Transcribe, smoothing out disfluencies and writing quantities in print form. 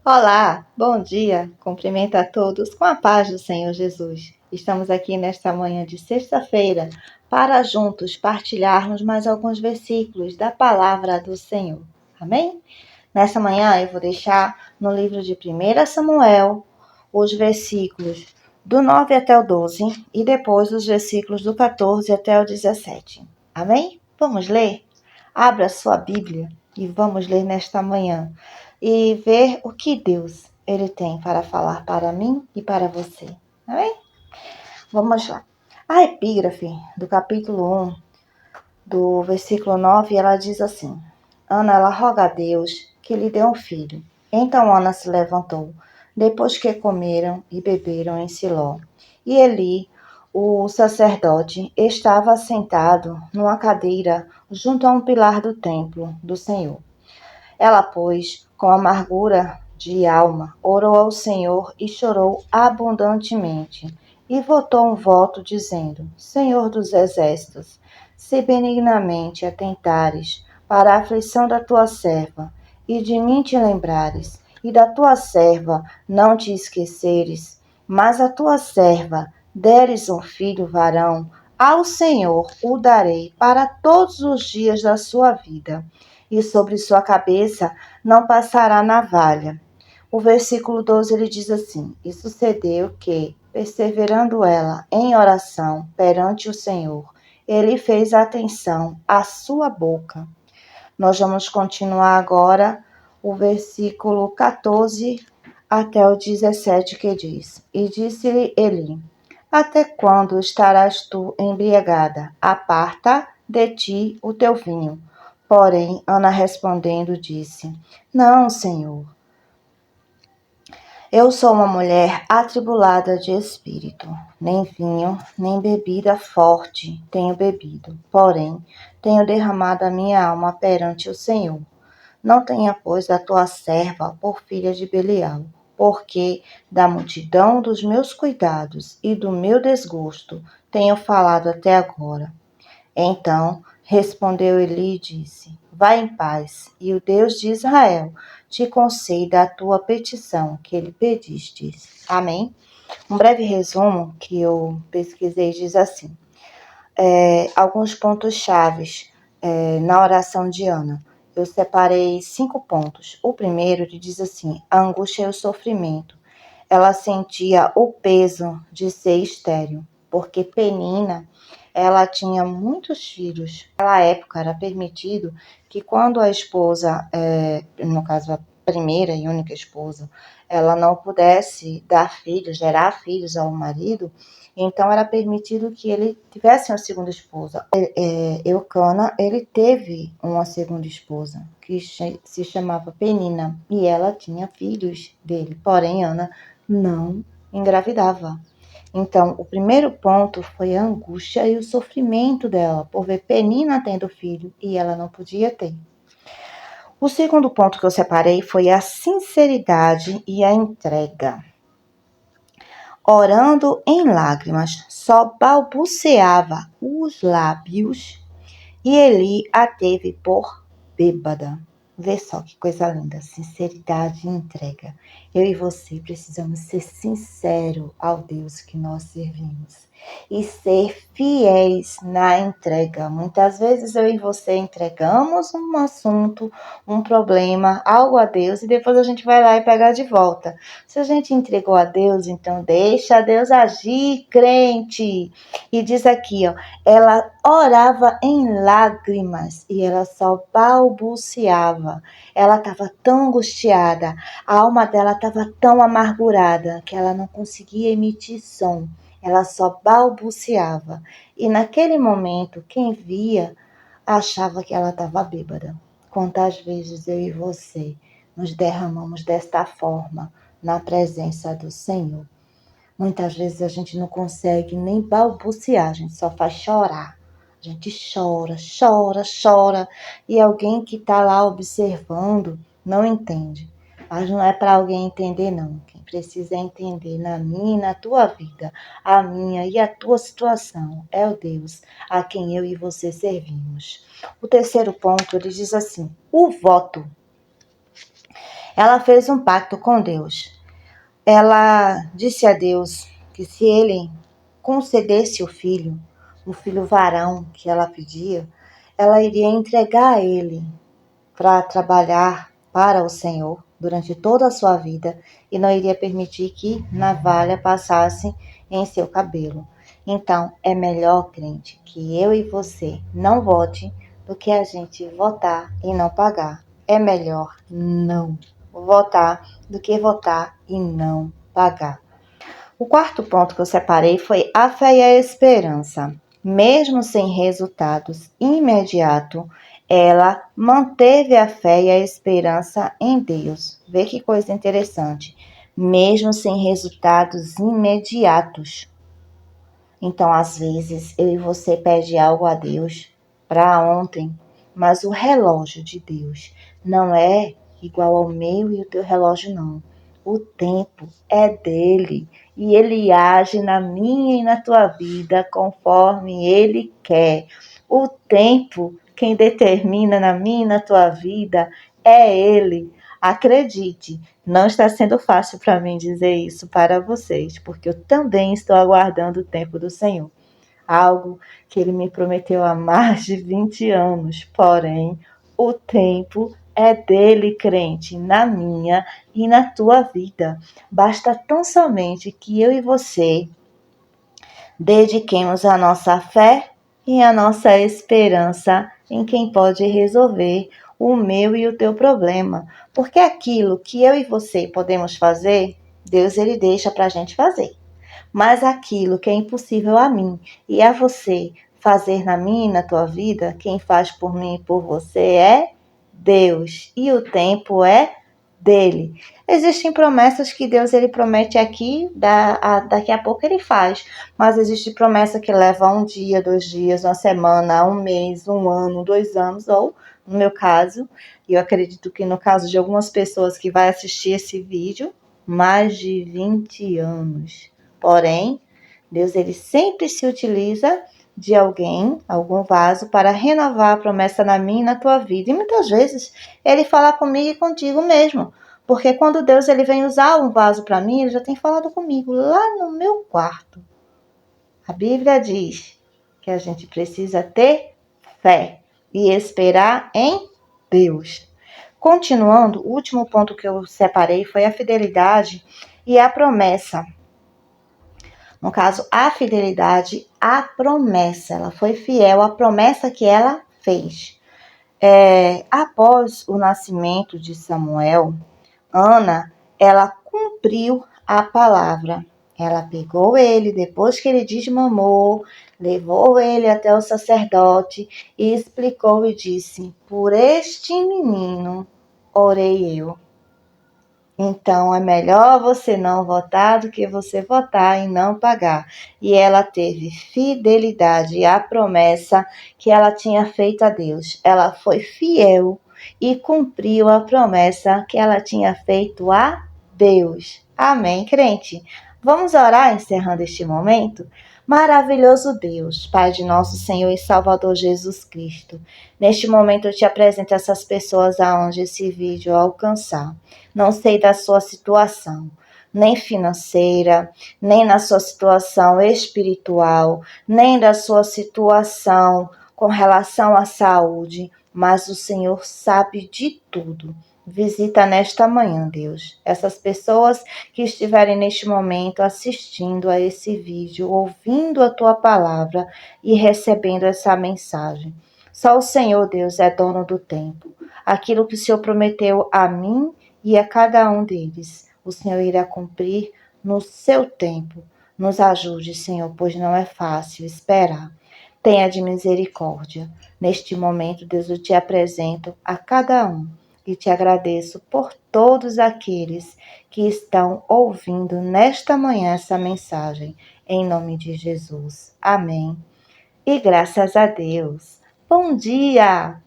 Olá, bom dia. Cumprimento a todos com a paz do Senhor Jesus. Estamos aqui nesta manhã de sexta-feira para juntos partilharmos mais alguns versículos da palavra do Senhor. Amém? Nessa manhã eu vou deixar no livro de 1 Samuel os versículos do 9 até o 12 e depois os versículos do 14 até o 17. Amém? Vamos ler? Abra sua Bíblia e vamos ler nesta manhã e ver o que Deus ele tem para falar para mim e para você. Amém? Vamos lá. A epígrafe do capítulo 1, do versículo 9, ela diz assim: Ana, ela roga a Deus que lhe dê um filho. Então Ana se levantou, depois que comeram e beberam em Siló. E Eli, o sacerdote, estava sentado numa cadeira junto a um pilar do templo do Senhor. Ela, pois, com amargura de alma, orou ao Senhor e chorou abundantemente. E votou um voto, dizendo: Senhor dos exércitos, se benignamente atentares para a aflição da tua serva, e de mim te lembrares, e da tua serva não te esqueceres, mas a tua serva deres um filho varão, ao Senhor o darei para todos os dias da sua vida, e sobre sua cabeça não passará navalha. O versículo 12 ele diz assim: E sucedeu que, perseverando ela em oração perante o Senhor, ele fez atenção à sua boca. Nós vamos continuar agora o versículo 14 até o 17, que diz: E disse-lhe Eli: Até quando estarás tu embriagada? Aparta de ti o teu vinho. Porém, Ana respondendo disse: Não, Senhor, eu sou uma mulher atribulada de espírito. Nem vinho, nem bebida forte tenho bebido. Porém, tenho derramado a minha alma perante o Senhor. Não tenha, pois, a tua serva por filha de Belial, porque da multidão dos meus cuidados e do meu desgosto tenho falado até agora. Então respondeu Eli e disse: Vai em paz, e o Deus de Israel te conceda a tua petição que lhe pediste. Amém? Um breve resumo que eu pesquisei diz assim: alguns pontos chaves na oração de Ana. Eu separei 5 pontos. O primeiro, ele diz assim: a angústia e o sofrimento. Ela sentia o peso de ser estéril, porque Penina, ela tinha muitos filhos. Naquela época era permitido que quando a esposa, no caso a primeira e única esposa, ela não pudesse dar filhos, gerar filhos ao marido, então era permitido que ele tivesse uma segunda esposa. Eucana, ele teve uma segunda esposa, que se chamava Penina, e ela tinha filhos dele, porém Ana não engravidava. Então, o primeiro ponto foi a angústia e o sofrimento dela por ver Penina tendo filho e ela não podia ter. O segundo ponto que eu separei foi a sinceridade e a entrega. Orando em lágrimas, só balbuciava os lábios e Eli a teve por bêbada. Vê só que coisa linda, sinceridade e entrega. Eu e você precisamos ser sinceros ao Deus que nós servimos e ser fiéis na entrega. Muitas vezes eu e você entregamos um assunto, um problema, algo a Deus e depois a gente vai lá e pega de volta. Se a gente entregou a Deus, então deixa Deus agir, crente. E diz aqui, ó, ela orava em lágrimas e ela só balbuciava. Ela estava tão angustiada, a alma dela estava tão amargurada que ela não conseguia emitir som. Ela só balbuciava. E naquele momento, quem via achava que ela estava bêbada. Quantas vezes eu e você nos derramamos desta forma na presença do Senhor? Muitas vezes a gente não consegue nem balbuciar, a gente só faz chorar. A gente chora, chora, chora. E alguém que está lá observando não entende. Mas não é para alguém entender, não. Quem precisa entender na minha e na tua vida, a minha e a tua situação, é o Deus a quem eu e você servimos. O terceiro ponto, ele diz assim: o voto. Ela fez um pacto com Deus. Ela disse a Deus que se ele concedesse o filho varão que ela pedia, ela iria entregar a ele para trabalhar para o Senhor durante toda a sua vida e não iria permitir que navalha passasse em seu cabelo. Então, é melhor, crente, que eu e você não vote do que a gente votar e não pagar. É melhor não votar do que votar e não pagar. O quarto ponto que eu separei foi a fé e a esperança. Mesmo sem resultados imediatos, ela manteve a fé e a esperança em Deus. Vê que coisa interessante. Mesmo sem resultados imediatos. Então, às vezes, eu e você pede algo a Deus para ontem, mas o relógio de Deus não é igual ao meu e o teu relógio, não. O tempo é dele e ele age na minha e na tua vida conforme ele quer. O tempo, quem determina na minha e na tua vida é ele. Acredite, não está sendo fácil para mim dizer isso para vocês, porque eu também estou aguardando o tempo do Senhor. Algo que ele me prometeu há mais de 20 anos. Porém, o tempo é dele, crente, na minha e na tua vida. Basta tão somente que eu e você dediquemos a nossa fé e a nossa esperança em quem pode resolver o meu e o teu problema. Porque aquilo que eu e você podemos fazer, Deus ele deixa para a gente fazer. Mas aquilo que é impossível a mim e a você fazer na minha e na tua vida, quem faz por mim e por você é Deus. E o tempo é dele. Existem promessas que Deus ele promete aqui, daqui a pouco ele faz. Mas existe promessa que leva 1 dia, 2 dias, uma semana, 1 mês, 1 ano, 2 anos, ou no meu caso, e eu acredito que no caso de algumas pessoas que vai assistir esse vídeo, mais de 20 anos. Porém, Deus ele sempre se utiliza de alguém, algum vaso, para renovar a promessa na minha e na tua vida. E muitas vezes ele fala comigo e contigo mesmo. Porque quando Deus ele vem usar um vaso para mim, ele já tem falado comigo lá no meu quarto. A Bíblia diz que a gente precisa ter fé e esperar em Deus. Continuando, o último ponto que eu separei foi a fidelidade e a promessa. No caso, a fidelidade à promessa. Ela foi fiel à promessa que ela fez. Após o nascimento de Samuel, Ana, ela cumpriu a palavra. Ela pegou ele, depois que ele desmamou, levou ele até o sacerdote e explicou e disse: por este menino orei eu. Então, é melhor você não votar do que você votar e não pagar. E ela teve fidelidade à promessa que ela tinha feito a Deus. Ela foi fiel e cumpriu a promessa que ela tinha feito a Deus. Amém, crente? Vamos orar encerrando este momento? Maravilhoso Deus, Pai de nosso Senhor e Salvador Jesus Cristo. Neste momento eu te apresento essas pessoas aonde esse vídeo alcançar. Não sei da sua situação, nem financeira, nem na sua situação espiritual, nem da sua situação com relação à saúde, mas o Senhor sabe de tudo. Visita nesta manhã, Deus, essas pessoas que estiverem neste momento assistindo a esse vídeo, ouvindo a tua palavra e recebendo essa mensagem. Só o Senhor, Deus, é dono do tempo. Aquilo que o Senhor prometeu a mim e a cada um deles, o Senhor irá cumprir no seu tempo. Nos ajude, Senhor, pois não é fácil esperar. Tenha de misericórdia. Neste momento, Deus, eu te apresento a cada um e te agradeço por todos aqueles que estão ouvindo nesta manhã essa mensagem. Em nome de Jesus. Amém. E graças a Deus. Bom dia!